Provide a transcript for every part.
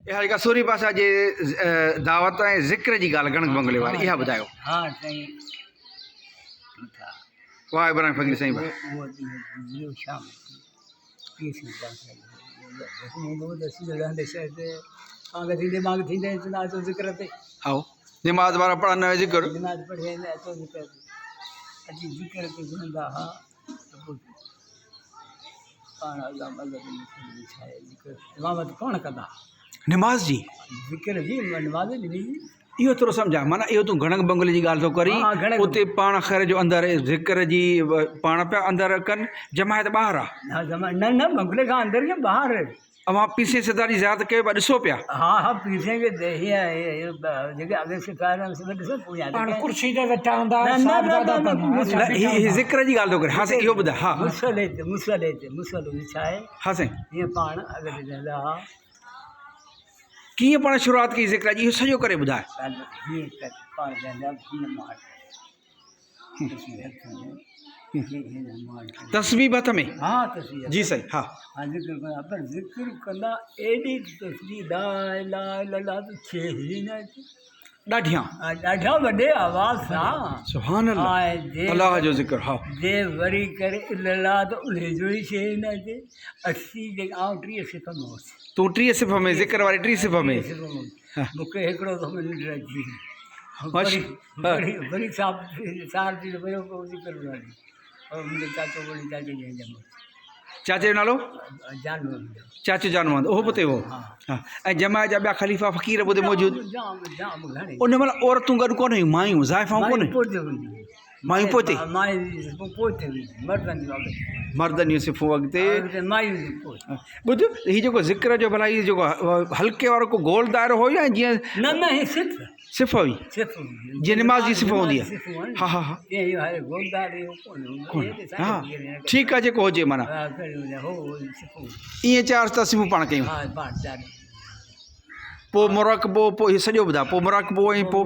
इहा जेका सूरी पासा जे दावत ऐं ज़िक्र जी ॻाल्हि गणक बंगले वारी इहा ॿुधायो। हाँ सही वाह इब्राहिम फ़कीर साईं बा वो शाम की सीता से वो दस रहंदे से आगे थींदे मांग थींदे इतना तो ज़िक्र ते आओ नमाज वारा पढ़नि न ज़िक्र नमाज पढ़े न तो ज़िक्र अजी ज़िक्र ते घुंदा हा तो पाण अल्लाह मदद में छाए ज़िक्र इमामत कौन कंदा नमाज जी ज़िक्र जी नमाज जी इहो थोरो सम्झा माना इहो तूं गणक बंगले जी ॻाल्हि थो करी हाँ, गणक उते पाण ख़ैर जो अंदरि ज़िक्र जी पाण पिया अंदरि कनि जमायत ॿाहिरि आहे हाँ जमा न न बंगले का अंदर के बाहर अवां पीसे सिधा जी ज़ात कयो पिया ॾिसो पिया हाँ हाँ पीछे के ये जगह आगे से कारण से सब पूजा पाण कुर्सी ते वेठा हूंदा न, न, साहब न, दादा न, न, वेठा न, हूंदा। हीअ ज़िक्र जी ॻाल्हि थो करे हा साईं इहो ॿुधाए हा मुसल विछाए हा साईं ये पाण अॻिते रहंदा हा कीअं पाण शुरूआति कई ज़िक्र जी इहो सॼो करे ॿुधाए ये तक पाण रहंदा हिन मार तस्वीर हथ में हाँ तस्वीर जी साईं हा हाँ जिक्र कंदा पर जिक्र कंदा एडी तस्वीर ला ला ला ला तो छे ही न ॾाढियां ॾाढा वॾे आवाज़ सां सुभान अल्लाह हाँ जे अल्लाह जो ज़िक्र हा जे वरी करे इल्ला तो उन्हें जो ही शे न जे 80 जे आउं 30 सिफ़ में हुअसि तूं 30 सिफ़ में ज़िक्र वारी 30 सिफ़ में मूंखे हिकिड़ो दफ़ो निंड अची माश- वरी साल थी वियो पोइ ज़िक्र वारी और मुंहिंजो चाचो वरी चाचे जे ॼमो चाचे जो नालो जानवर चाचो जानवंत उहो बि हुते हो हा ऐं जमायत जा ॿिया ख़लीफ़ा फ़क़ीर बि हुते मौजूदु जाम जाम घणे उन महिल औरतूं गॾु कोन हुयूं मायूं ज़ाइफ़ां कोन मायूं पोइ ते माई पोइ मर्दनि जी बाबति मर्दनि जूं सिफ़ूं अॻिते मायूं जी पोइ ॿुध हीउ जेको ज़िक्र जो भला हीउ जेको हल्के वारो को गोल दाइरो हो या जीअं न न हे सिर्फ़ सिफ़ हुई सिर्फ़ जीअं निमाज़ जी सिफ़ हूंदी आहे हा हा हा हा ठीकु आहे जेको हुजे माना ईअं चारि तस्वीरूं पाण कयूं पोइ मुराक़बो पोइ इहो सॼो ॿुधाए पोइ मुराक़बो ऐं पोइ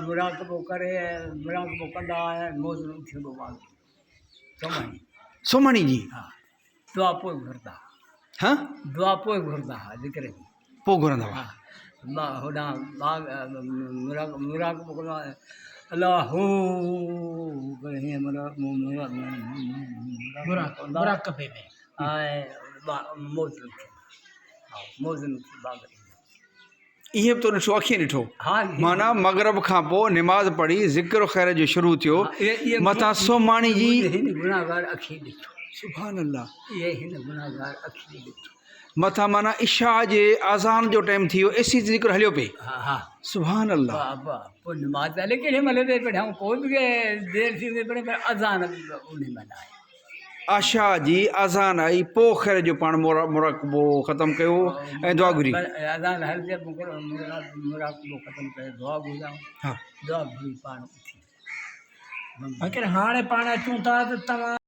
मुराक़बो करे मुराक़बो कंदा आहिनि मौज़ूं थींदो सुम्हणी जी हा दुआ पोइ घुरंदा हा दुआ पोइ घुरंदा हा ज़िक्र जी पोइ घुरंदा हुआ मां होॾां बाग मुराक़बो कंदो आहियां अलाह हो करे हीअं मुराक़बे में ऐं मौज़ूं मौज़ूं बाग इहे बि तो ॾिठो अखियूं ॾिठो हा माना मगरब खां पोइ निमाज़ पढ़ी ज़िक्र ख़ैर जो शुरू थियो मथां सोमाणी जी हिन गुनाहगार अखी ॾिठो सुभान अल्लाह इहे हिन गुनाहगार अखी ॾिठो मथां माना इशा जे आज़ान जो टाइम थी वियो एसी ज़िक्र हलियो पिए हा हा सुभान अल्लाह पोइ नमाज़ पहले कहिड़े महिल ते पढ़ियाऊं कोई बि देरि थी वई पर अज़ान उन महिल आहे आशा जी अज़ान आई पोइ ख़ैर जो पाण मुराक़बो ख़तमु कयो ऐं दुआ घुरी अज़ान हलिजे मुराक़बो ख़तमु करे दुआ घुराऊं हा दुआ घुरी पाण उथी हाणे पाण अचूं था त तव्हां